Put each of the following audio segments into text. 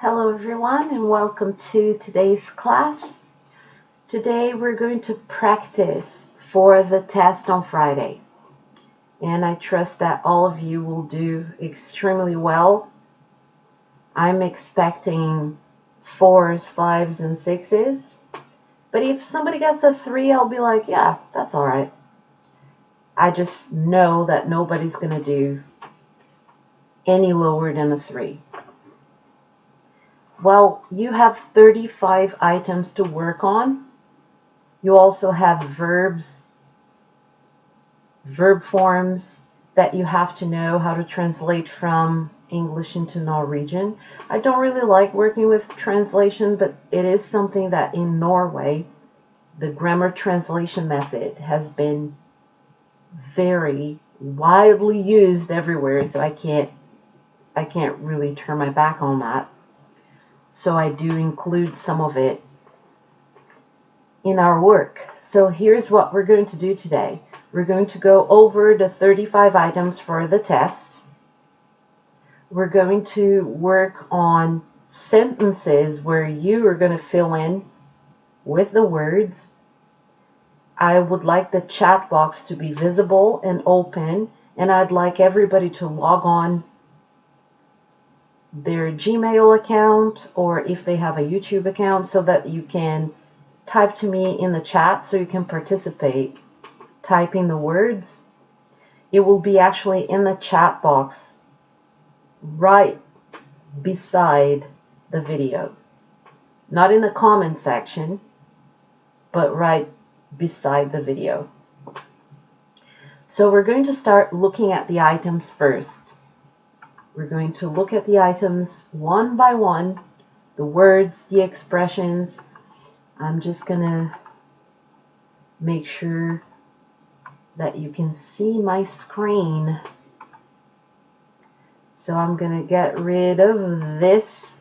Hello everyone and welcome to today's class. Today we're going to practice for the test on Friday. And I trust that all of you will do extremely well. I'm expecting 4s, 5s, and 6s. But if somebody gets a 3, I'll be like, yeah, that's alright. I just know that nobody's going to do any lower than a 3. Well, you have 35 items to work on. You also have verb forms that you have to know how to translate from English into Norwegian. I don't really like working with translation, but it is something that in Norway, the grammar translation method has been very widely used everywhere, so I can't really turn my back on that. So I do include some of it in our work. So here's what we're going to do today. We're going to go over the 35 items for the test. We're going to work on sentences where you are going to fill in with the words. I would like the chat box to be visible and open, and I'd like everybody to log on their Gmail account, or if they have a YouTube account, so that you can type to me in the chat so you can participate typing the words. It will be actually in the chat box right beside the video, not in the comment section, but right beside the video. So we're going to start looking at the items first. We're going to look at the items one by one, the words, the expressions. I'm just gonna make sure that you can see my screen. So I'm gonna get rid of this,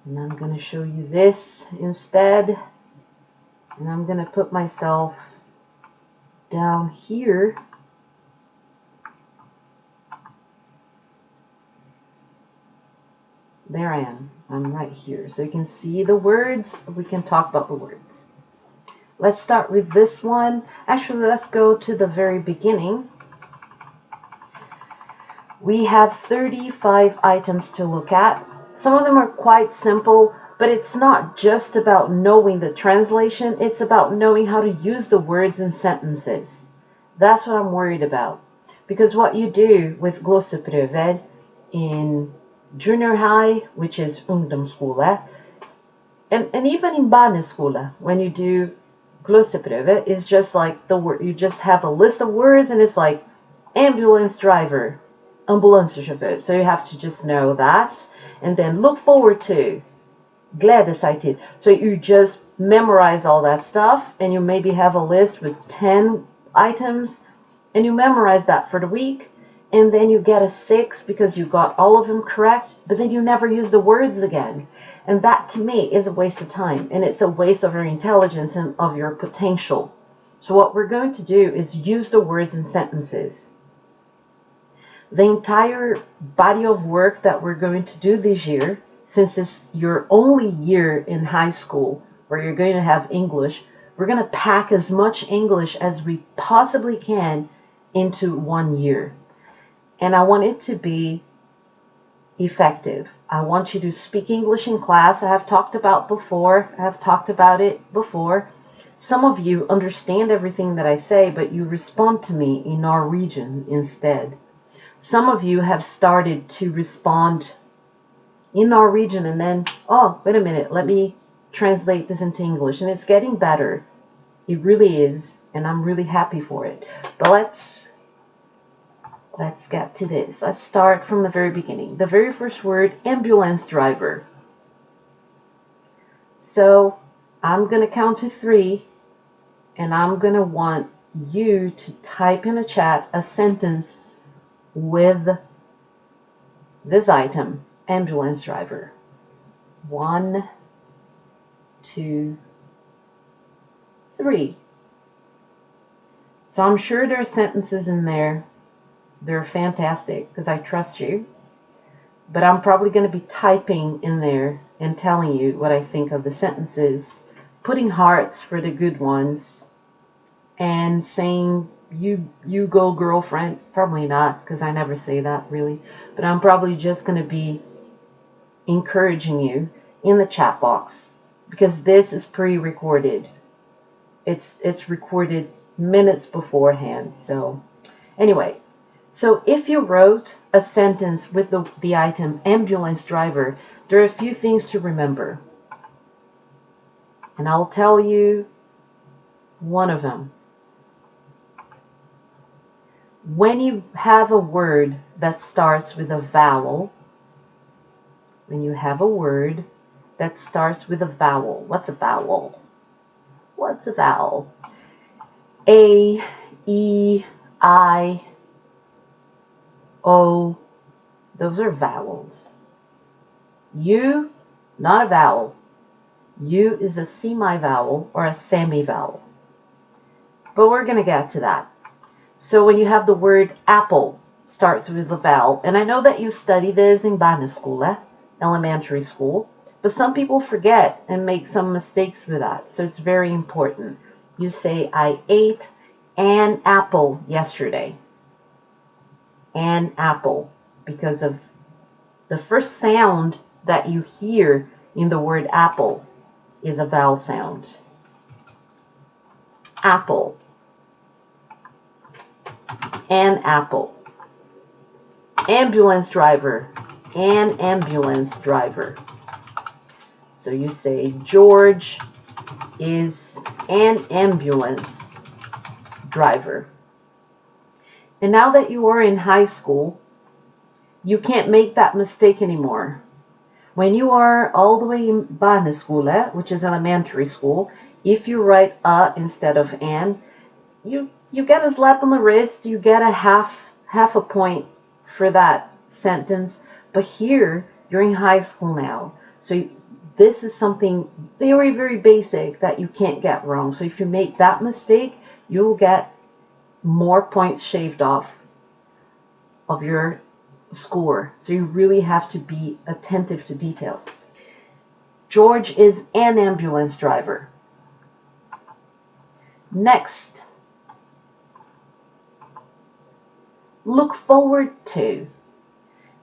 and I'm gonna show you this instead. And I'm gonna put myself down here. There I am. I'm right here. So you can see the words. We can talk about the words. Let's start with this one. Actually, let's go to the very beginning. We have 35 items to look at. Some of them are quite simple, but it's not just about knowing the translation. It's about knowing how to use the words in sentences. That's what I'm worried about. Because what you do with glosseprøver in junior high, which is ungdomsskole, and even in barneskole, when you do glosseprøve, is just like the word. You just have a list of words, and it's like ambulance driver, ambulansesjåfør. So you have to just know that, and then look forward to, glede seg til. So you just memorize all that stuff, and you maybe have a list with 10 items, and you memorize that for the week. And then you get a 6 because you got all of them correct, but then you never use the words again. And that to me is a waste of time, and it's a waste of your intelligence and of your potential. So what we're going to do is use the words in sentences. The entire body of work that we're going to do this year, since it's your only year in high school where you're going to have English, we're going to pack as much English as we possibly can into 1 year. And I want it to be effective. I want you to speak English in class. I have talked about it before. Some of you understand everything that I say, but you respond to me in Norwegian instead. Some of you have started to respond in Norwegian and then, oh, wait a minute, let me translate this into English. And it's getting better. It really is, and I'm really happy for it. But let's get to this. Let's start from the very beginning. The very first word, ambulance driver. So I'm going to count to 3, and I'm going to want you to type in a chat a sentence with this item, ambulance driver. 1, 2, 3. So I'm sure there are sentences in there. They're fantastic because I trust you. but I'm probably going to be typing in there and telling you what I think of the sentences, putting hearts for the good ones, and saying you go girlfriend. Probably not, because I never say that really, but I'm probably just going to be encouraging you in the chat box, because this is pre-recorded. It's recorded minutes beforehand. So anyway, so if you wrote a sentence with the item ambulance driver, there are a few things to remember, and I'll tell you one of them. When you have a word that starts with a vowel, what's a vowel? What's a vowel? A, E, I, O, those are vowels. U, not a vowel. U is a semi-vowel or a semi-vowel. But we're going to get to that. So when you have the word apple starts with a vowel, and I know that you study this in barneskola, elementary school, but some people forget and make some mistakes with that. So it's very important. You say, I ate an apple yesterday. An apple, because of the first sound that you hear in the word apple is a vowel sound. Apple. An apple. Ambulance driver. An ambulance driver. So you say George is an ambulance driver. And now that you are in high school, you can't make that mistake anymore. When you are all the way in barneskola, which is elementary school, if you write a instead of an, you get a slap on the wrist, you get a half a point for that sentence. But here, you're in high school now. So this is something very, very basic that you can't get wrong. So if you make that mistake, you'll get more points shaved off of your score. So you really have to be attentive to detail. George is an ambulance driver. Next, look forward to.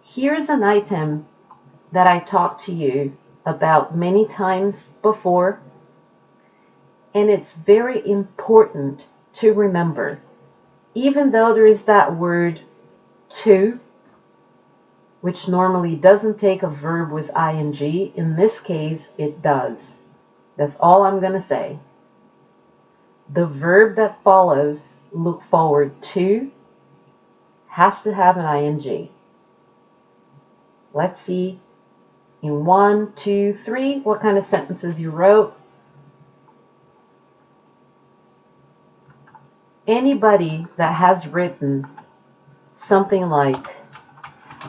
Here's an item that I talked to you about many times before, and it's very important to remember. Even though there is that word to, which normally doesn't take a verb with ing, in this case it does. That's all I'm going to say. The verb that follows, look forward to, has to have an ing. Let's see in 1, 2, 3 what kind of sentences you wrote. Anybody that has written something like,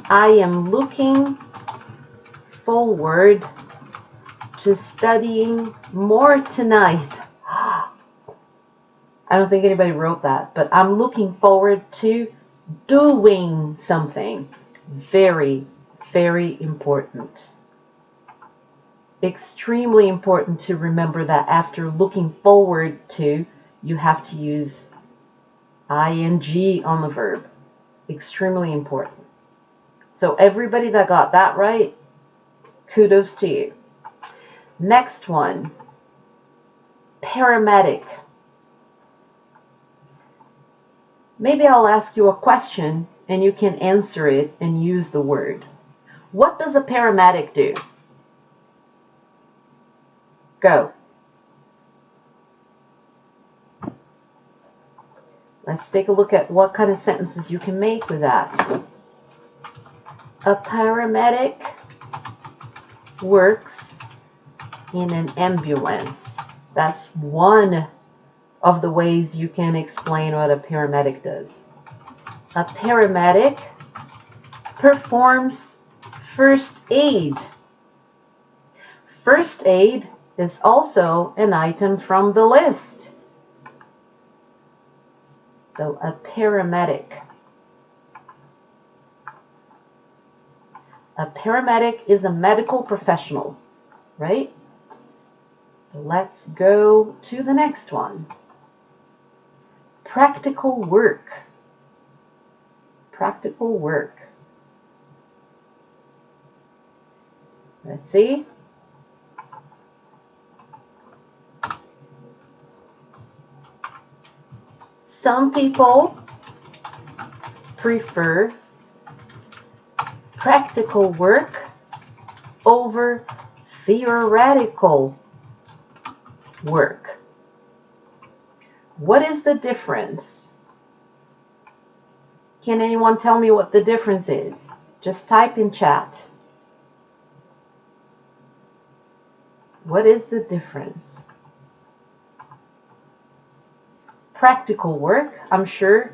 I am looking forward to studying more tonight. I don't think anybody wrote that, but I'm looking forward to doing something. Very, very important. Extremely important to remember that after looking forward to, you have to use ing on the verb. Extremely important. So everybody that got that right, kudos to you. Next one, paramedic. Maybe I'll ask you a question and you can answer it and use the word. What does a paramedic do? Go. Let's take a look at what kind of sentences you can make with that. A paramedic works in an ambulance. That's one of the ways you can explain what a paramedic does. A paramedic performs first aid. First aid is also an item from the list. So a paramedic. A paramedic is a medical professional, right? So let's go to the next one. Practical work. Practical work. Let's see. Some people prefer practical work over theoretical work. What is the difference? Can anyone tell me what the difference is? Just type in chat. What is the difference? Practical work, I'm sure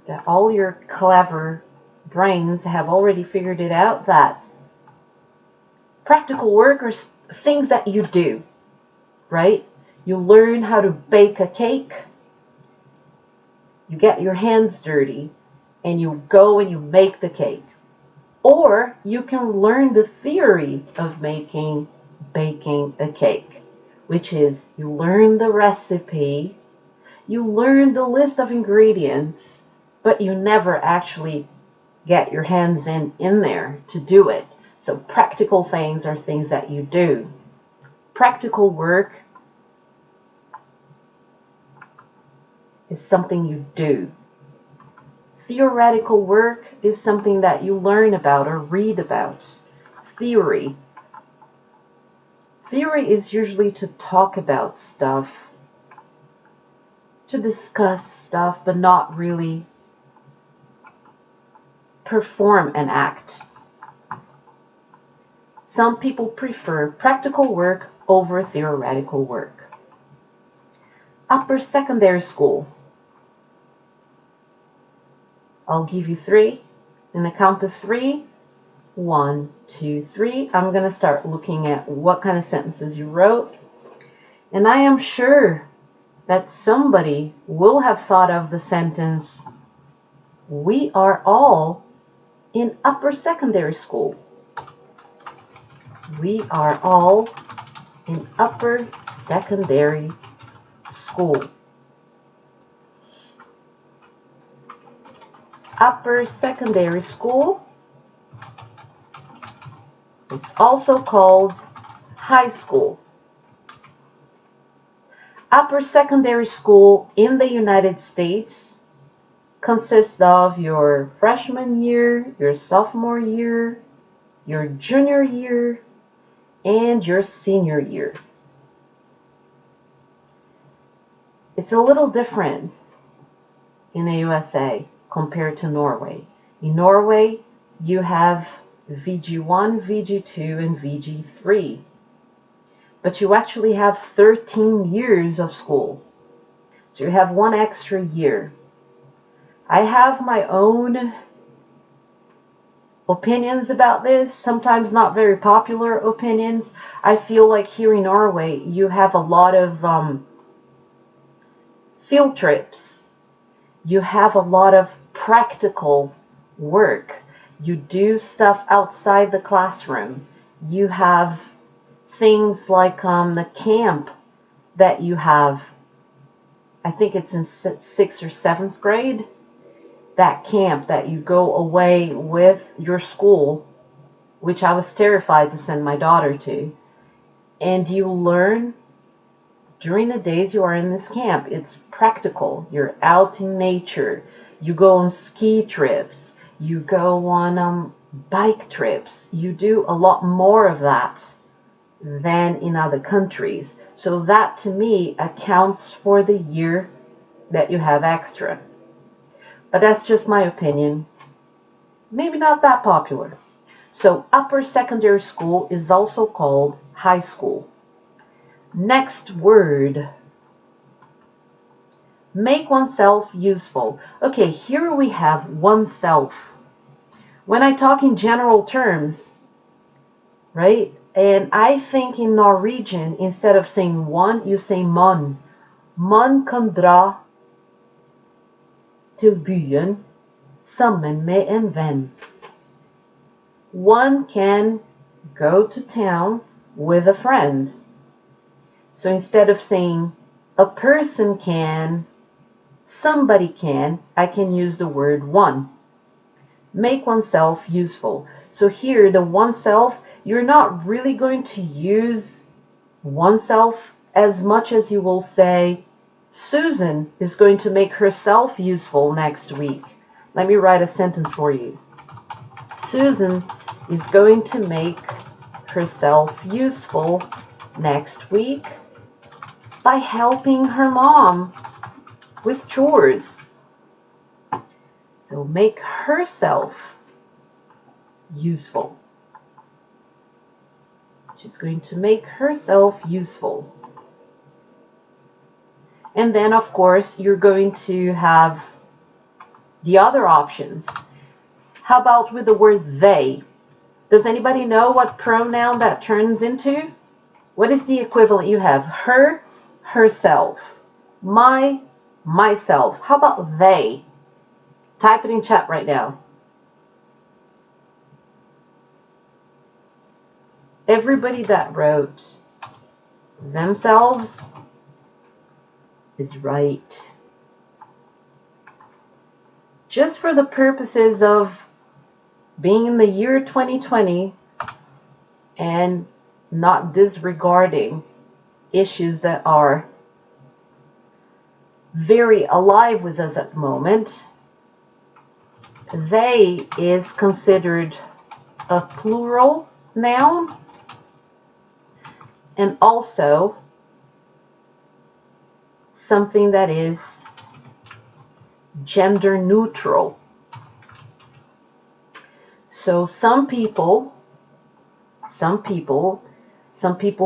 that all your clever brains have already figured it out, that practical work are things that you do, right? You learn how to bake a cake, you get your hands dirty, and you go and you make the cake. Or you can learn the theory of baking a cake, which is you learn the recipe, you learn the list of ingredients, but you never actually get your hands in there to do it. So practical things are things that you do. Practical work is something you do. Theoretical work is something that you learn about or read about. Theory. Theory is usually to talk about stuff, to discuss stuff, but not really perform an act. Some people prefer practical work over theoretical work. Upper secondary school. I'll give you 3. In the count of 3, 1, 2, 3. I'm going to start looking at what kind of sentences you wrote. And I am sure that somebody will have thought of the sentence, we are all in upper secondary school. We are all in upper secondary school. Upper secondary school is also called high school. Upper secondary school in the United States consists of your freshman year, your sophomore year, your junior year, and your senior year. It's a little different in the USA compared to Norway. In Norway, you have VG1, VG2, and VG3. But you actually have 13 years of school. So you have 1 extra year. I have my own opinions about this, sometimes not very popular opinions. I feel like here in Norway, you have a lot of field trips. You have a lot of practical work. You do stuff outside the classroom. You have things like the camp that you have, I think it's in 6th or 7th grade, that camp that you go away with your school, which I was terrified to send my daughter to, and you learn during the days you are in this camp. It's practical. You're out in nature. You go on ski trips. You go on bike trips. You do a lot more of that than in other countries. So that to me accounts for the year that you have extra. But that's just my opinion. Maybe not that popular. So upper secondary school is also called high school. Next word. Make oneself useful. Okay, here we have oneself. When I talk in general terms, right? And I think in Norwegian, instead of saying one, you say man. Man kan dra til byen sammen med en venn. One can go to town with a friend. So instead of saying a person can, somebody can, I can use the word one. Make oneself useful. So here, the oneself, you're not really going to use oneself as much as you will say, Susan is going to make herself useful next week. Let me write a sentence for you. Susan is going to make herself useful next week by helping her mom with chores. So make herself useful. She's going to make herself useful. And then, of course, you're going to have the other options. How about with the word they? Does anybody know what pronoun that turns into? What is the equivalent you have? Her, herself. My, myself. How about they? Type it in chat right now. Everybody that wrote themselves is right. Just for the purposes of being in the year 2020 and not disregarding issues that are very alive with us at the moment, they is considered a plural noun and also something that is gender neutral. So some people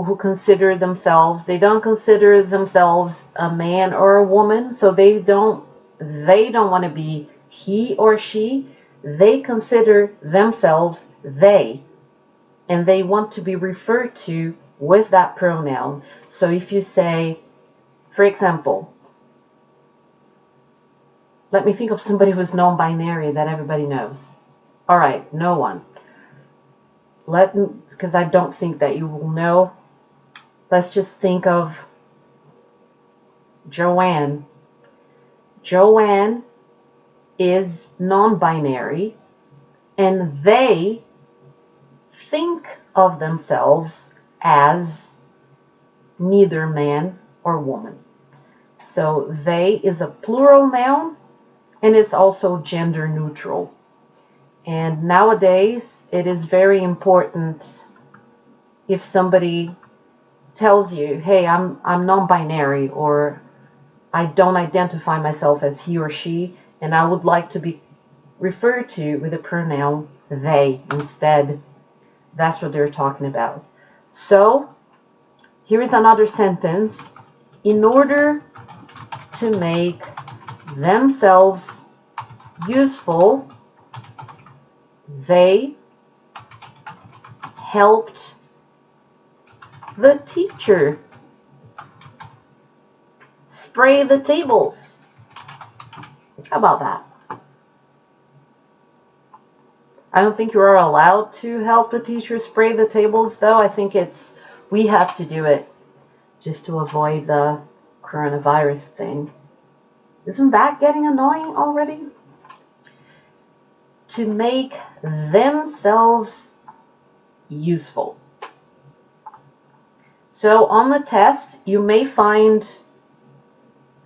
who consider themselves, they don't consider themselves a man or a woman, so they don't want to be he or she. They consider themselves they, and they want to be referred to with that pronoun. So if you say, for example, let me think of somebody who's non-binary that everybody knows. All right, no one. Because I don't think that you will know. Let's just think of Joanne. Joanne is non-binary, and they think of themselves as neither man or woman. So they is a plural noun, and it's also gender neutral. And nowadays, it is very important if somebody tells you, hey, I'm non-binary, or I don't identify myself as he or she, and I would like to be referred to with the pronoun they instead. That's what they're talking about. So, here is another sentence. In order to make themselves useful, they helped the teacher spray the tables. How about that? I don't think you are allowed to help the teacher spray the tables, though. I think we have to do it just to avoid the coronavirus thing. Isn't that getting annoying already? To make themselves useful. So on the test, you may find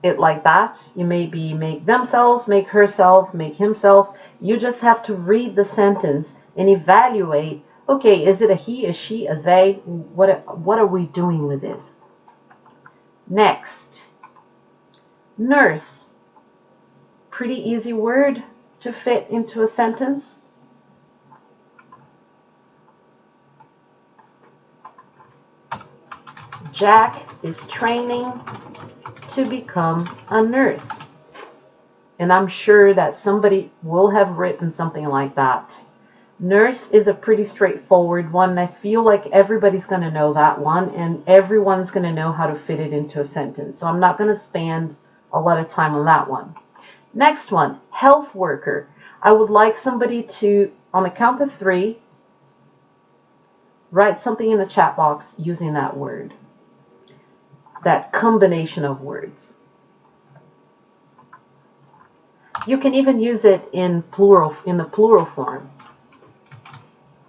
it like that. You may be make themselves, make herself, make himself. You just have to read the sentence and evaluate, okay, is it a he, a she, a they? What are we doing with this? Next, nurse. Pretty easy word to fit into a sentence. Jack is training to become a nurse. And I'm sure that somebody will have written something like that. Nurse is a pretty straightforward one. I feel like everybody's going to know that one, and everyone's going to know how to fit it into a sentence. So I'm not going to spend a lot of time on that one. Next one, health worker. I would like somebody to, on the count of 3, Write something in the chat box using that word, that combination of words. You can even use it in the plural form.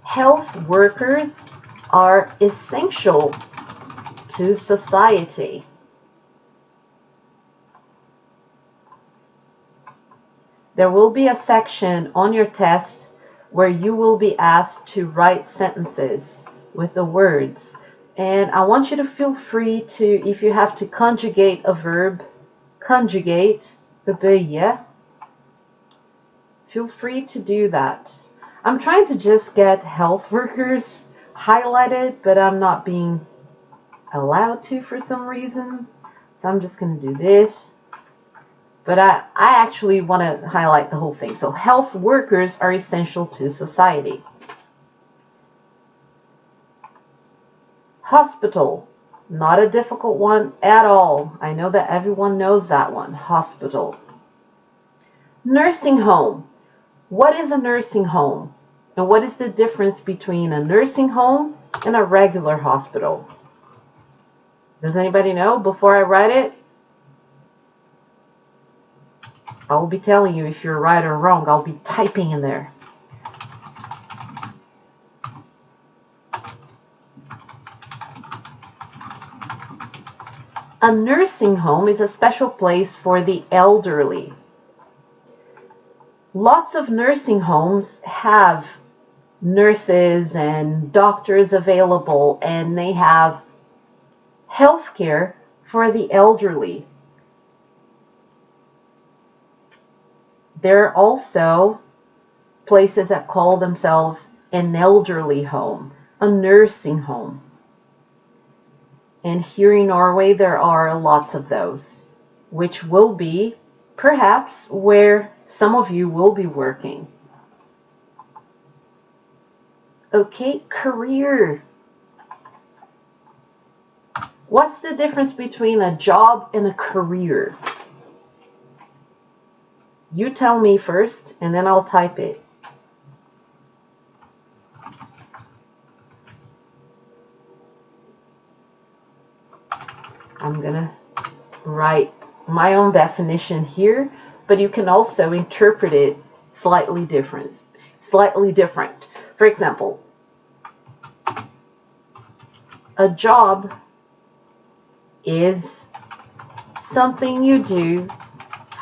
Health workers are essential to society. There will be a section on your test where you will be asked to write sentences with the words. And I want you to feel free to, if you have to conjugate a verb, conjugate, bebeye, feel free to do that. I'm trying to just get health workers highlighted, but I'm not being allowed to for some reason. So I'm just going to do this. But I actually want to highlight the whole thing. So health workers are essential to society. Hospital, not a difficult one at all. I know that everyone knows that one. Hospital. Nursing home. What is a nursing home? And what is the difference between a nursing home and a regular hospital? Does anybody know before I write it? I will be telling you if you're right or wrong. I'll be typing in there. A nursing home is a special place for the elderly. Lots of nursing homes have nurses and doctors available, and they have health care for the elderly. There are also places that call themselves an elderly home, a nursing home. And here in Norway, there are lots of those, which will be perhaps where some of you will be working. Okay, career. What's the difference between a job and a career? You tell me first, and then I'll type it. I'm going to write my own definition here, but you can also interpret it slightly different. For example, a job is something you do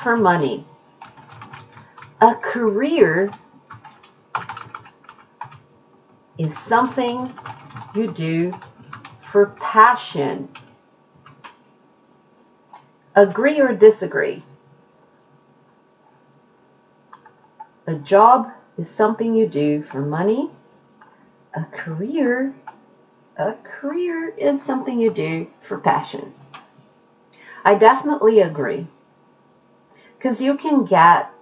for money. A career is something you do for passion. Agree or disagree? A job is something you do for money. A career is something you do for passion. I definitely agree. Because you can get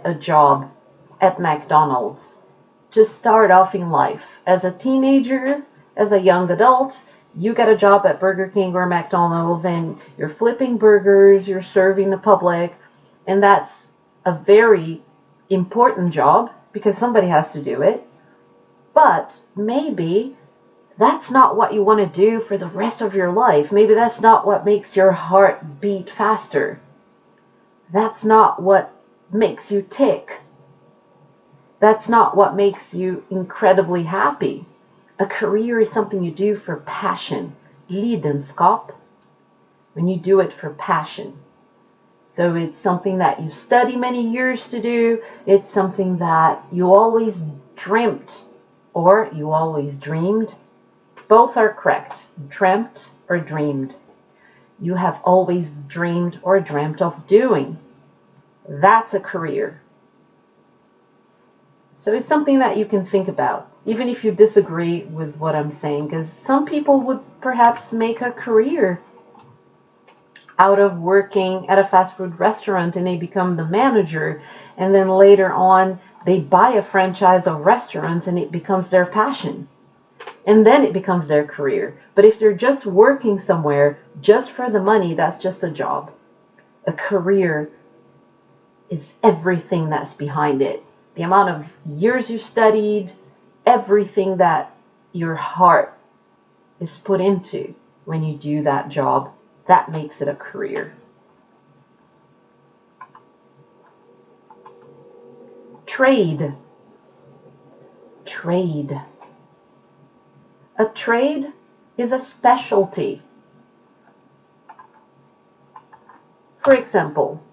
a job at McDonald's to start off in life. As a teenager, as a young adult, you get a job at Burger King or McDonald's and you're flipping burgers, you're serving the public, and that's a very important job because somebody has to do it. But maybe that's not what you want to do for the rest of your life. Maybe that's not what makes your heart beat faster. That's not what makes you tick. That's not what makes you incredibly happy. A career is something you do for passion, lidenskap, when you do it for passion. So it's something that you study many years to do. It's something that you always dreamt or you always dreamed. Both are correct, dreamt or dreamed. You have always dreamed or dreamt of doing. That's a career. So it's something that you can think about, even if you disagree with what I'm saying, because some people would perhaps make a career out of working at a fast food restaurant and they become the manager, and then later on they buy a franchise of restaurants and it becomes their passion. And then it becomes their career. But if they're just working somewhere just for the money, that's just a job. A career is everything that's behind it. The amount of years you studied, everything that your heart is put into when you do that job, that makes it a career. Trade. Trade. A trade is a specialty. For example,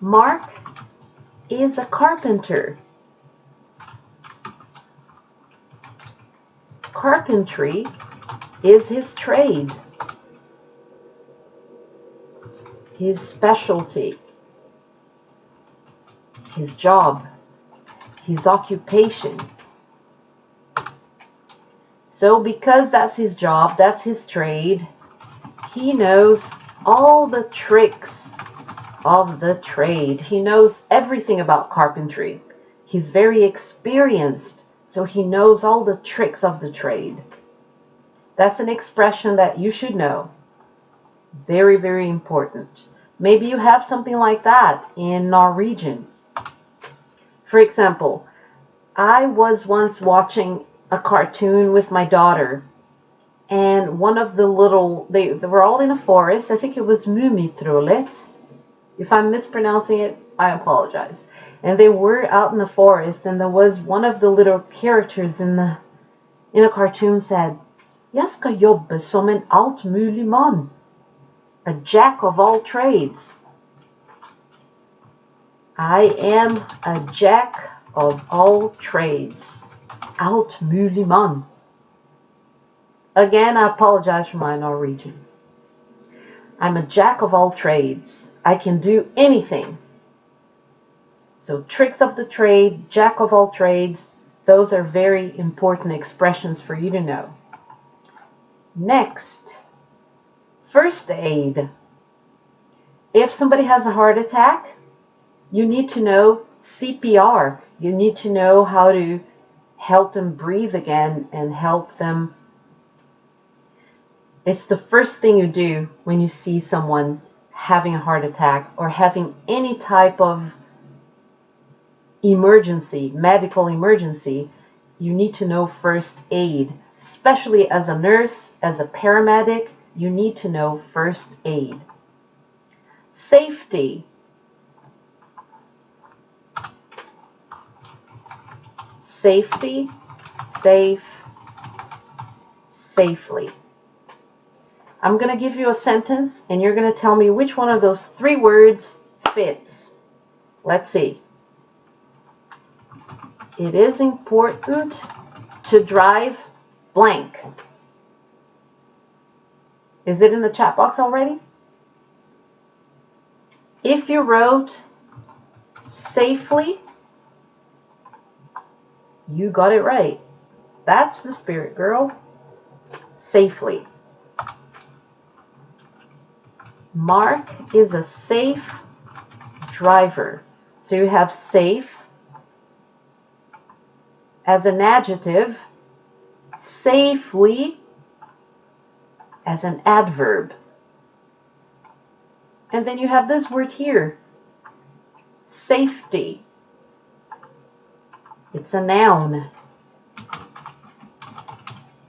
Mark is a carpenter. Carpentry is his trade, his specialty, his job, his occupation. So because that's his job, that's his trade, he knows all the tricks of the trade. He knows everything about carpentry. He's very experienced, so he knows all the tricks of the trade. That's an expression that you should know. Very, very important. Maybe you have something like that in Norwegian. For example, I was once watching a cartoon with my daughter, and one of the little, they were all in a forest. I think it was Mumitrollet. If I'm mispronouncing it, I apologize. And they were out in the forest, and there was one of the little characters in a cartoon said, "Jag ska jobba som en altmulig man." A jack of all trades. I am a jack of all trades. Altmulig man. Again, I apologize for my Norwegian. I'm a jack of all trades. I can do anything. So tricks of the trade, jack of all trades, those are very important expressions for you to know. Next, first aid. If somebody has a heart attack, you need to know CPR. You need to know how to help them breathe again and help them. It's the first thing you do when you see someone having a heart attack or having any type of emergency, medical emergency. You need to know first aid, especially as a nurse, as a paramedic. You need to know first aid. Safety. Safety, safe, safely. I'm going to give you a sentence, and you're going to tell me which one of those three words fits. Let's see. It is important to drive blank. Is it in the chat box already? If you wrote safely, you got it right. That's the spirit, girl. Safely. Mark is a safe driver. So you have safe as an adjective, safely as an adverb. And then you have this word here, safety. It's a noun.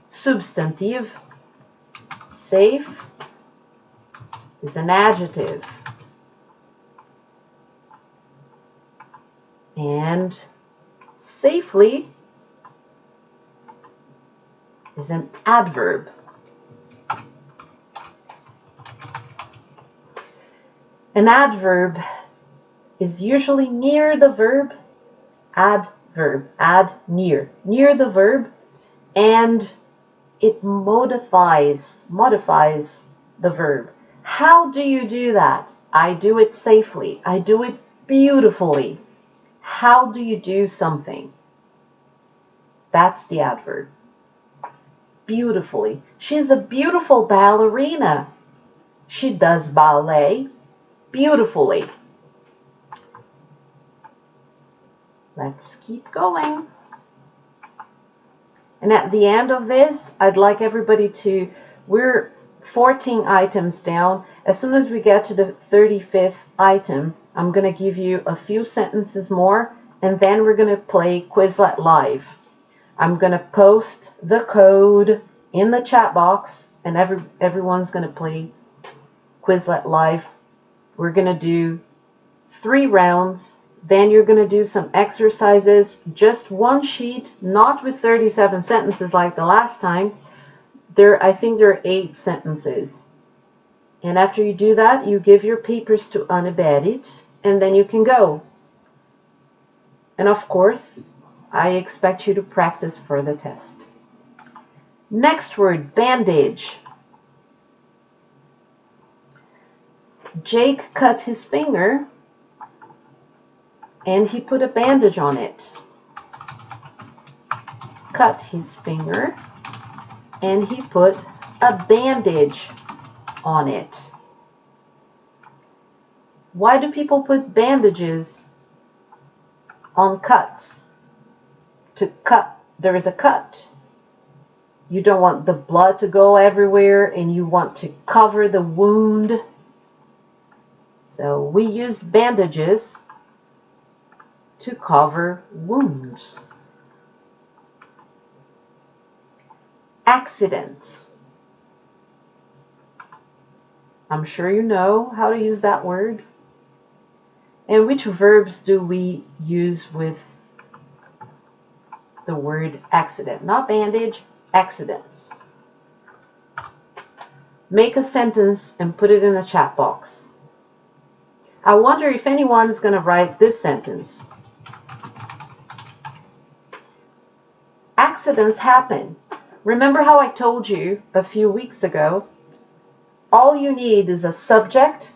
Substantive. Safe is an adjective. And safely is an adverb. An adverb is usually near the verb. Adverb, add near the verb, and it modifies the verb. How do you do that? I do it safely. I do it beautifully. How do you do something? That's the adverb. Beautifully. She's a beautiful ballerina. She does ballet beautifully. Let's keep going. And at the end of this, I'd like everybody to, we're 14 items down. As soon as we get to the 35th item, I'm going to give you a few sentences more, and then we're going to play Quizlet Live. I'm going to post the code in the chat box, and everyone's going to play Quizlet Live. We're going to do 3 rounds. Then you're going to do some exercises, just one sheet, not with 37 sentences like the last time. I think there are 8 sentences. And after you do that, you give your papers to Anne Berit, and then you can go. And of course, I expect you to practice for the test. Next word, bandage. Jake cut his finger and he put a bandage on it. Cut his finger and he put a bandage on it. Why do people put bandages on cuts? To cut, there is a cut. You don't want the blood to go everywhere and you want to cover the wound. So we use bandages to cover wounds. Accidents. I'm sure you know how to use that word. And which verbs do we use with the word accident? Not bandage, accidents. Make a sentence and put it in the chat box. I wonder if anyone's going to write this sentence. Accidents happen. Remember how I told you a few weeks ago? All you need is a subject,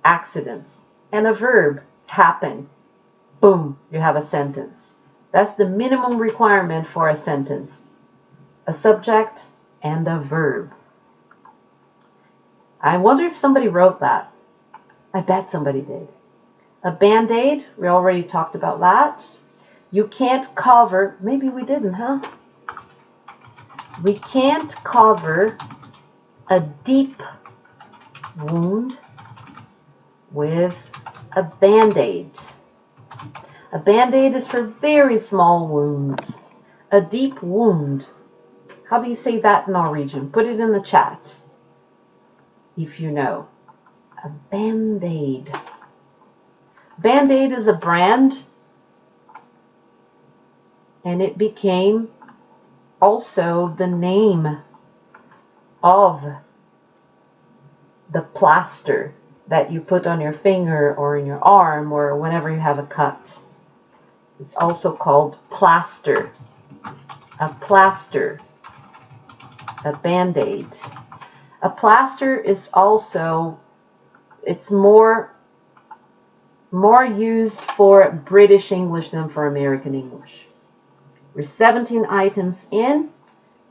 accidents, and a verb, happen. Boom, you have a sentence. That's the minimum requirement for a sentence. A subject and a verb. I wonder if somebody wrote that. I bet somebody did. A band-aid, we already talked about that. You can't cover, maybe we didn't, huh? We can't cover a deep wound with a band-aid. A band-aid is for very small wounds. A deep wound. How do you say that in Norwegian? Put it in the chat if you know. A band-aid. Band-aid is a brand, and it became also the name of the plaster that you put on your finger or in your arm or whenever you have a cut. It's also called plaster. A plaster. A band-aid. A plaster is also, it's more used for British English than for American English. We're 17 items in.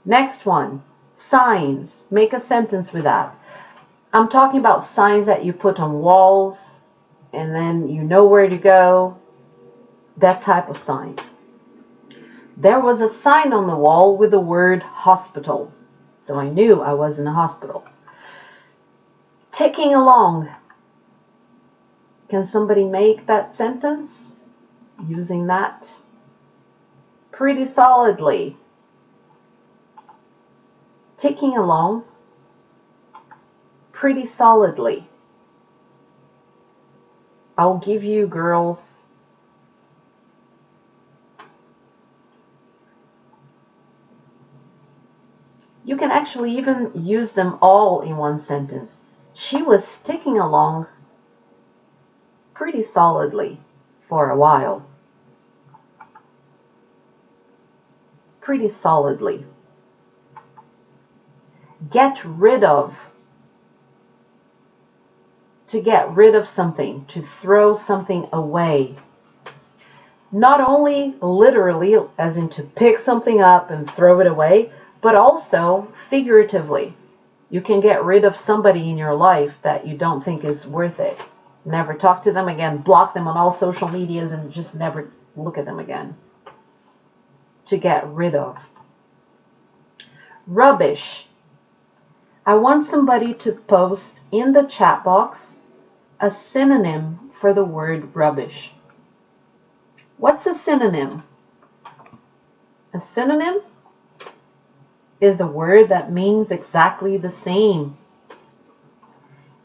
Next one, signs. Make a sentence with that. I'm talking about signs that you put on walls and then you know where to go. That type of sign. There was a sign on the wall with the word hospital. So I knew I was in a hospital. Ticking along. Can somebody make that sentence using that? Pretty solidly. Ticking along. Pretty solidly. I'll give you girls you can actually even use them all in one sentence. She was ticking along pretty solidly for a while. Pretty solidly. Get rid of. To get rid of something, to throw something away. Not only literally, as in to pick something up and throw it away, but also figuratively. You can get rid of somebody in your life that you don't think is worth it. Never talk to them again, block them on all social medias, and just never look at them again. To get rid of. Rubbish. I want somebody to post in the chat box a synonym for the word rubbish. What's a synonym? A synonym is a word that means exactly the same.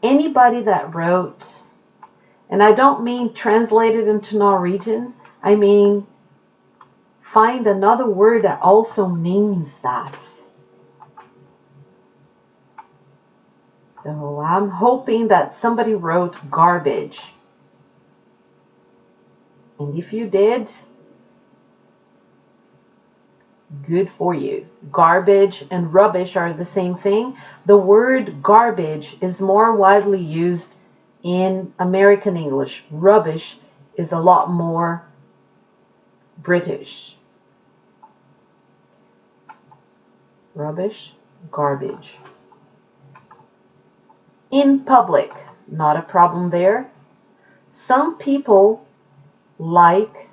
Anybody that wrote, and I don't mean translated into Norwegian, I mean find another word that also means that. So I'm hoping that somebody wrote garbage. And if you did, good for you. Garbage and rubbish are the same thing. The word garbage is more widely used in American English. Rubbish is a lot more British. Rubbish, garbage. In public, not a problem there. Some people like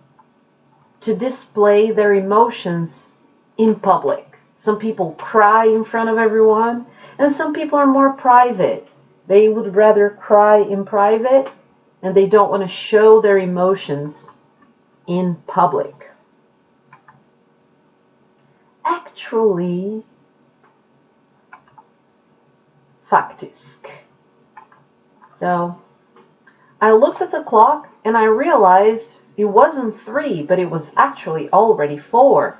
to display their emotions in public. Some people cry in front of everyone, and some people are more private. They would rather cry in private, and they don't want to show their emotions in public. Actually, faktisk. So I looked at the clock and I realized it wasn't 3, but it was actually already 4.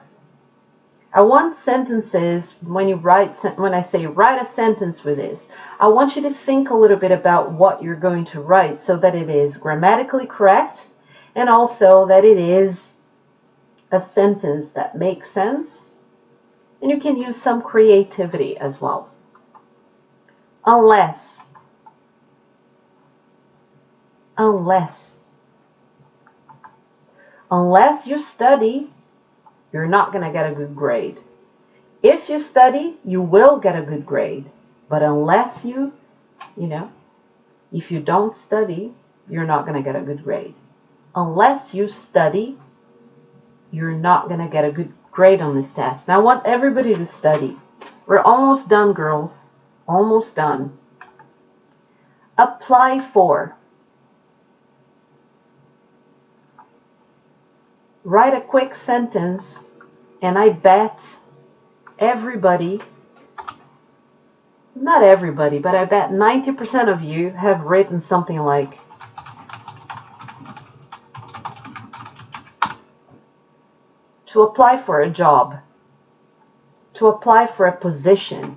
I want sentences, when I say write a sentence with this, I want you to think a little bit about what you're going to write so that it is grammatically correct and also that it is a sentence that makes sense, and you can use some creativity as well. Unless you study, you're not going to get a good grade. If you study, you will get a good grade. But unless if you don't study, you're not going to get a good grade. Unless you study, you're not going to get a good grade on this test. Now I want everybody to study. We're almost done, girls. Almost done. Apply for. Write a quick sentence, and I bet everybody, not everybody, but I bet 90% of you have written something like, to apply for a job, to apply for a position.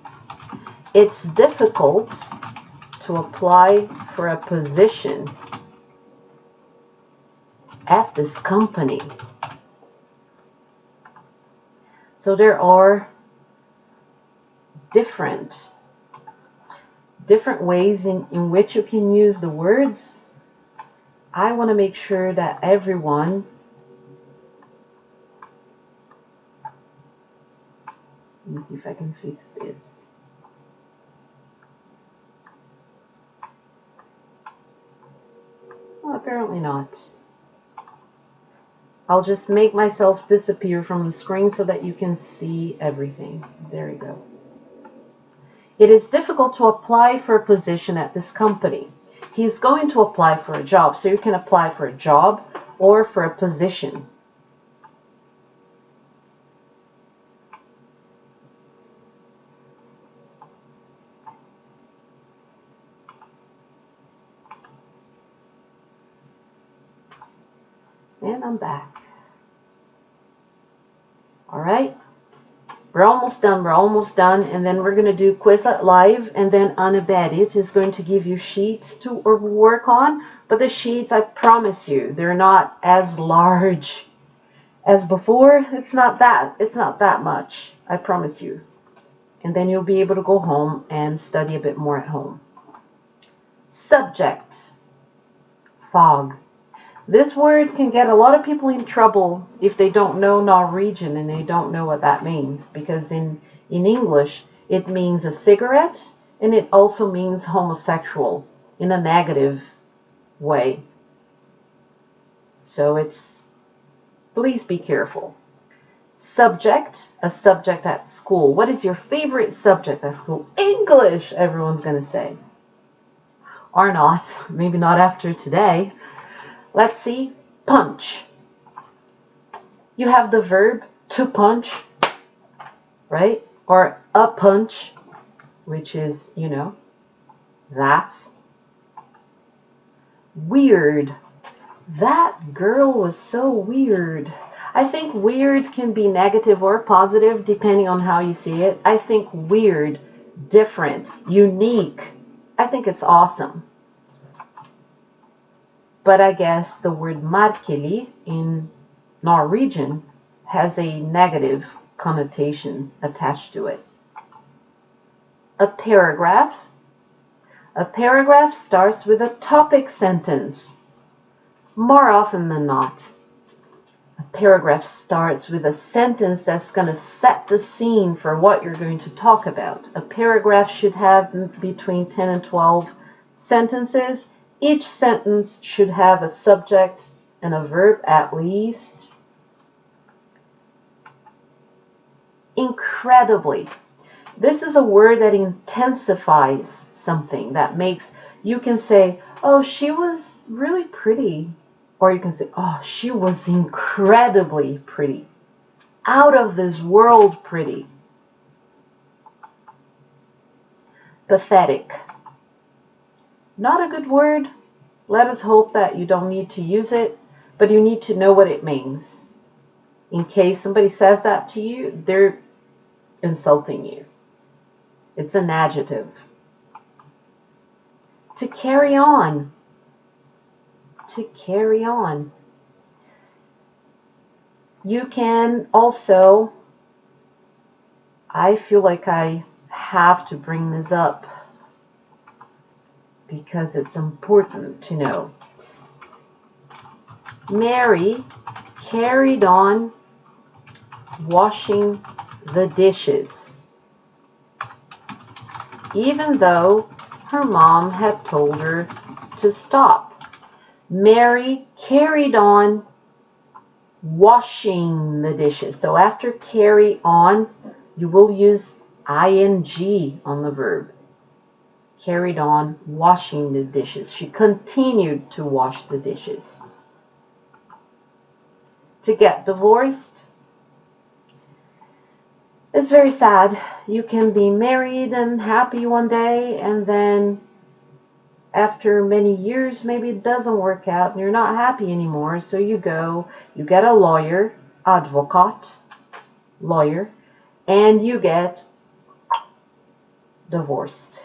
It's difficult to apply for a position at this company. So there are different ways in which you can use the words. I want to make sure that everyone let me see if I can fix this. Well, apparently not. I'll just make myself disappear from the screen so that you can see everything. There you go. It is difficult to apply for a position at this company. He's going to apply for a job, so you can apply for a job or for a position. And I'm back. All right. We're almost done, and then we're going to do Quizlet Live, and then Annabeth is going to give you sheets to work on, but the sheets, I promise you, they're not as large as before. It's not that much, I promise you. And then you'll be able to go home and study a bit more at home. Subject, fog. This word can get a lot of people in trouble if they don't know Norwegian and they don't know what that means. Because in English, it means a cigarette, and it also means homosexual in a negative way. So please be careful. Subject, a subject at school. What is your favorite subject at school? English, everyone's going to say. Or not. Maybe not after today. Let's see. Punch. You have the verb to punch, right? Or a punch, which is, you know, that. Weird. That girl was so weird. I think weird can be negative or positive depending on how you see it. I think weird, different, unique. I think it's awesome. But I guess the word merkelig in Norwegian has a negative connotation attached to it. A paragraph. A paragraph starts with a topic sentence. More often than not, a paragraph starts with a sentence that's going to set the scene for what you're going to talk about. A paragraph should have between 10 and 12 sentences. Each sentence should have a subject and a verb at least. Incredibly. This is a word that intensifies something, that makes, you can say, oh, she was really pretty. Or you can say, oh, she was incredibly pretty. Out of this world pretty. Pathetic. Not a good word. Let us hope that you don't need to use it, but you need to know what it means. In case somebody says that to you, they're insulting you. It's an adjective. To carry on. To carry on. You can also, I feel like I have to bring this up because it's important to know. Mary carried on washing the dishes, even though her mom had told her to stop. Mary carried on washing the dishes. So after carry on, you will use ing on the verb. Carried on washing the dishes. She continued to wash the dishes. To get divorced. It's very sad. You can be married and happy one day, and then after many years, maybe it doesn't work out and you're not happy anymore. So you get a lawyer, advokat, lawyer, and you get divorced.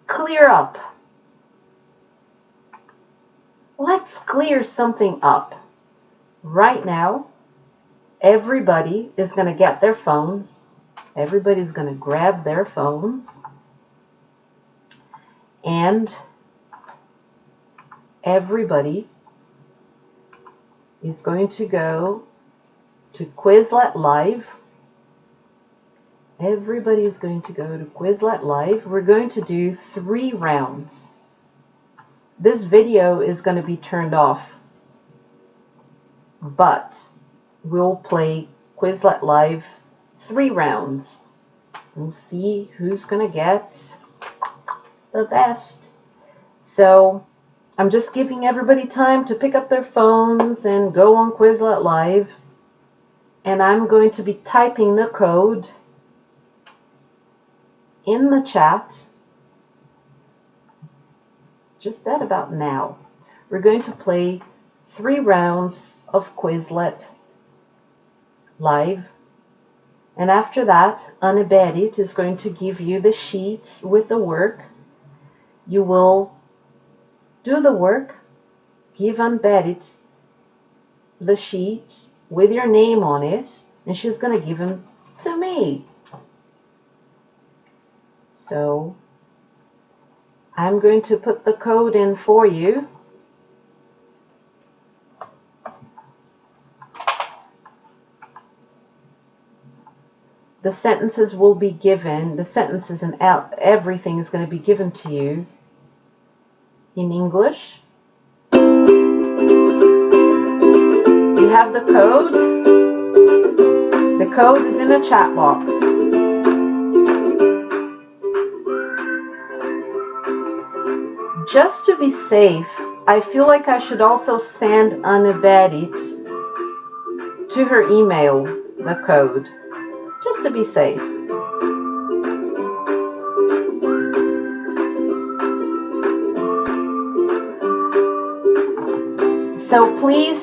Clear up. Let's clear something up. Right now, everybody is going to get their phones. Everybody's going to grab their phones. And everybody is going to go to Quizlet Live. Everybody is going to go to Quizlet Live. We're going to do 3 rounds. This video is going to be turned off, but we'll play Quizlet Live 3 rounds. We'll see who's going to get the best. So I'm just giving everybody time to pick up their phones and go on Quizlet Live. And I'm going to be typing the code in the chat just at about now. We're going to play 3 rounds of Quizlet Live. And after that, Anne-Berit is going to give you the sheets with the work. You will do the work, give Anne-Berit the sheet with your name on it, and she's going to give them to me. So I'm going to put the code in for you. The sentences will be given, the sentences and everything is going to be given to you in English. You have the code. The code is in the chat box. Just to be safe, I feel like I should also send Annabeth to her email the code, just to be safe. So please,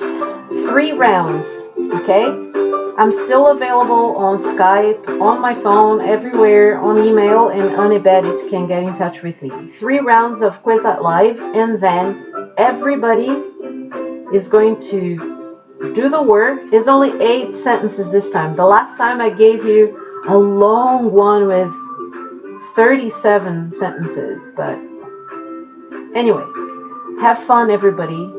3 rounds, okay? I'm still available on Skype, on my phone, everywhere, on email, and Annabeth can get in touch with me. 3 rounds of Quizlet Live, and then everybody is going to do the work. It's only 8 sentences this time. The last time I gave you a long one with 37 sentences, but anyway, have fun, everybody.